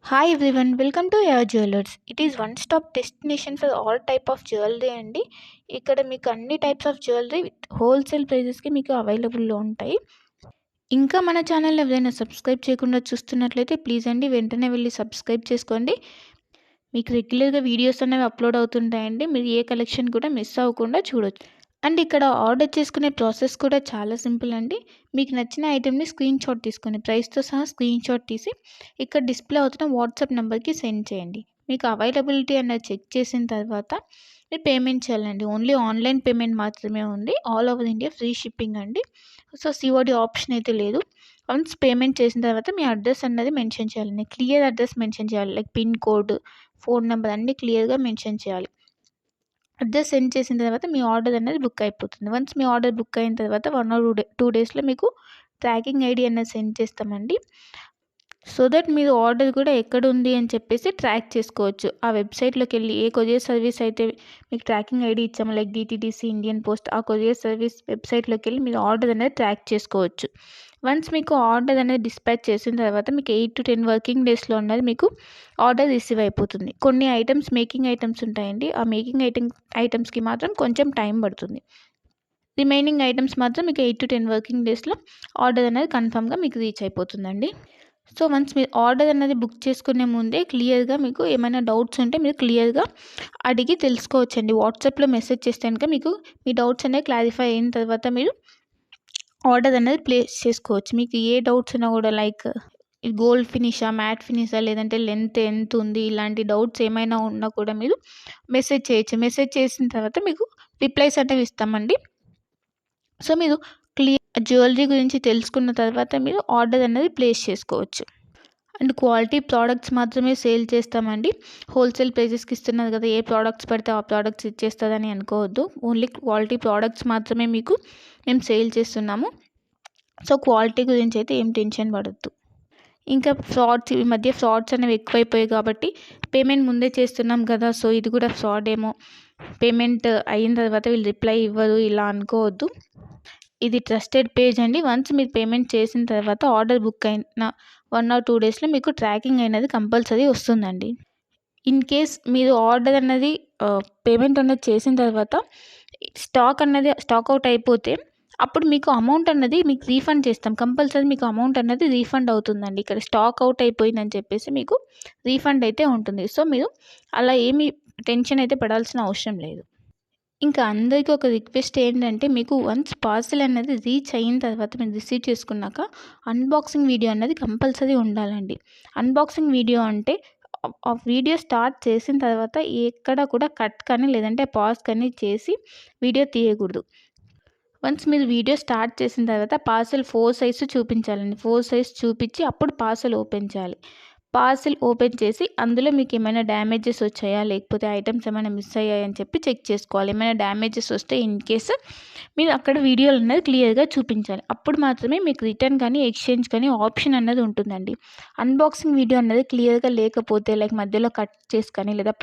Hi everyone, welcome to your jewellers. It is one stop destination for all type of jewellery అండి. ఇక్కడ మీకు అన్ని types of jewellery with wholesale ప్రైజెస్కి మీకు అవైలబుల్లో ఉంటాయి. ఇంకా మన ఛానల్ ఎవరైనా సబ్స్క్రైబ్ చేయకుండా చూస్తున్నట్లయితే ప్లీజ్ అండి వెంటనే వెళ్ళి సబ్స్క్రైబ్ చేసుకోండి. మీకు రెగ్యులర్గా వీడియోస్ అనేవి అప్లోడ్ అవుతుంటాయండి. మీరు ఏ కలెక్షన్ కూడా మిస్ అవ్వకుండా చూడొచ్చు. అండ్ ఇక్కడ ఆర్డర్ చేసుకునే ప్రాసెస్ కూడా చాలా సింపుల్ అండి. మీకు నచ్చిన ఐటెంని స్క్రీన్ షాట్ తీసుకొని ప్రైస్తో సహా స్క్రీన్ షాట్ తీసి ఇక్కడ డిస్ప్లే అవుతున్న వాట్సాప్ నెంబర్కి సెండ్ చేయండి. మీకు అవైలబిలిటీ అన్నది చెక్ చేసిన తర్వాత మీరు పేమెంట్ చేయాలండి. ఓన్లీ ఆన్లైన్ పేమెంట్ మాత్రమే ఉంది. All over India free shipping అండి. సో సిఓడి ఆప్షన్ అయితే లేదు. వన్స్ పేమెంట్ చేసిన తర్వాత మీ అడ్రస్ అన్నది మెన్షన్ చేయాలండి. క్లియర్ అడ్రస్ మెన్షన్ చేయాలి. Like pin code, phone number అన్నీ క్లియర్గా మెన్షన్ చేయాలి. అడ్రస్ సెండ్ చేసిన తర్వాత మీ ఆర్డర్ అనేది బుక్ అయిపోతుంది. వన్స్ మీ ఆర్డర్ బుక్ అయిన తర్వాత 1 or 2 డేస్లో మీకు ట్రాకింగ్ ఐడి అనేది సెండ్ చేస్తామండి. సో దట్ మీరు ఆర్డర్ కూడా ఎక్కడ ఉంది అని చెప్పేసి ట్రాక్ చేసుకోవచ్చు. ఆ వెబ్సైట్లోకి వెళ్ళి ఏ కొరియర్ సర్వీస్ అయితే మీకు ట్రాకింగ్ ఐడి ఇచ్చామో లైక్ డిటీడీసీ, ఇండియన్ పోస్ట్, ఆ కొరియర్ సర్వీస్ వెబ్సైట్లోకి వెళ్ళి మీరు ఆర్డర్ అనేది ట్రాక్ చేసుకోవచ్చు. వన్స్ మీకు ఆర్డర్ అనేది డిస్పాచ్ చేసిన తర్వాత మీకు 8 to 10 వర్కింగ్ డేస్లో అనేది మీకు ఆర్డర్ రిసీవ్ అయిపోతుంది. కొన్ని ఐటమ్స్ మేకింగ్ ఐటమ్స్ ఉంటాయండి. ఆ మేకింగ్ ఐటమ్స్కి మాత్రం కొంచెం టైం పడుతుంది. రిమైనింగ్ ఐటమ్స్ మాత్రం మీకు 8 to 10 వర్కింగ్ డేస్లో ఆర్డర్ అనేది కన్ఫామ్గా మీకు రీచ్ అయిపోతుందండి. సో వన్స్ మీరు ఆర్డర్ అనేది బుక్ చేసుకునే ముందే క్లియర్గా మీకు ఏమైనా డౌట్స్ ఉంటే మీరు క్లియర్గా అడిగి తెలుసుకోవచ్చండి. వాట్సాప్లో మెసేజ్ చేస్తే కనుక మీకు మీ డౌట్స్ అనేవి క్లారిఫై అయిన తర్వాత మీరు ఆర్డర్ అనేది ప్లేస్ చేసుకోవచ్చు. మీకు ఏ డౌట్స్ ఉన్నా కూడా లైక్ గోల్డ్ ఫినిషా, మ్యాట్ ఫినిషా, లేదంటే లెంత్ ఎంత ఉంది, ఇలాంటి డౌట్స్ ఏమైనా ఉన్నా కూడా మీరు మెసేజ్ చేయొచ్చు. మెసేజ్ చేసిన తర్వాత మీకు రిప్లైస్ అనేవి ఇస్తామండి. సో మీరు జ్యువెలరీ గురించి తెలుసుకున్న తర్వాత మీరు ఆర్డర్ అనేది ప్లేస్ చేసుకోవచ్చు. అండ్ క్వాలిటీ ప్రోడక్ట్స్ మాత్రమే సేల్ చేస్తామండి. హోల్సేల్ ప్రైజెస్కి ఇస్తున్నారు కదా, ఏ ప్రోడక్ట్స్ పడితే ఆ ప్రోడక్ట్స్ ఇచ్చేస్తుందని అనుకోవద్దు. ఓన్లీ క్వాలిటీ ప్రోడక్ట్స్ మాత్రమే మీకు మేము సేల్ చేస్తున్నాము. సో క్వాలిటీ గురించి అయితే ఏం టెన్షన్ పడద్దు. ఇంకా ఈ మధ్య ఫ్రాడ్స్ అనేవి ఎక్కువైపోయాయి కాబట్టి పేమెంట్ ముందే చేస్తున్నాం కదా, సో ఇది కూడా ఫ్రాడ్ ఏమో, పేమెంట్ అయిన తర్వాత వీళ్ళు రిప్లై ఇవ్వరు ఇలా అనుకోవద్దు. ఇది ట్రస్టెడ్ పేజ్ అండి. వన్స్ మీరు పేమెంట్ చేసిన తర్వాత ఆర్డర్ బుక్ అయిన 1 or 2 డేస్లో మీకు ట్రాకింగ్ అనేది కంపల్సరీ వస్తుందండి. ఇన్ కేస్ మీరు ఆర్డర్ అన్నది పేమెంట్ అనేది చేసిన తర్వాత స్టాక్ అవుట్ అయిపోతే అప్పుడు మీకు అమౌంట్ అన్నది మీకు రీఫండ్ చేస్తాం. కంపల్సరీ మీకు అమౌంట్ అన్నది రీఫండ్ అవుతుందండి. ఇక్కడ స్టాక్ అవుట్ అయిపోయిందని చెప్పేసి మీకు రీఫండ్ అయితే ఉంటుంది. సో మీరు అలా ఏమీ టెన్షన్ అయితే పడాల్సిన అవసరం లేదు. ఇంకా అందరికీ ఒక రిక్వెస్ట్ ఏంటంటే, మీకు వన్స్ పార్సెల్ అనేది రీచ్ అయిన తర్వాత మీరు రిసీవ్ చేసుకున్నాక అన్బాక్సింగ్ వీడియో అన్నది కంపల్సరీ ఉండాలండి. అన్బాక్సింగ్ వీడియో అంటే ఆ వీడియో స్టార్ట్ చేసిన తర్వాత ఎక్కడ కూడా కట్ కానీ లేదంటే పాజ్ కానీ చేసి వీడియో తీయకూడదు. వన్స్ మీరు వీడియో స్టార్ట్ చేసిన తర్వాత పార్సెల్ 4 సైజ్ చూపించాలండి. 4 సైజ్ చూపించి అప్పుడు పార్సెల్ ఓపెన్ చేయాలి. పార్సెల్ ఓపెన్ చేసి అందులో మీకు ఏమైనా డ్యామేజెస్ వచ్చాయా, లేకపోతే ఐటమ్స్ ఏమైనా మిస్ అయ్యాయని చెప్పి చెక్ చేసుకోవాలి. ఏమైనా డ్యామేజెస్ వస్తే ఇన్ కేస్ మీరు అక్కడ వీడియోలు అనేది క్లియర్గా చూపించాలి. అప్పుడు మాత్రమే మీకు రిటర్న్ కానీ ఎక్స్చేంజ్ కానీ ఆప్షన్ అన్నది ఉంటుందండి. అన్బాక్సింగ్ వీడియో అన్నది క్లియర్గా లేకపోతే లైక్ మధ్యలో కట్ చేసి కానీ లేదా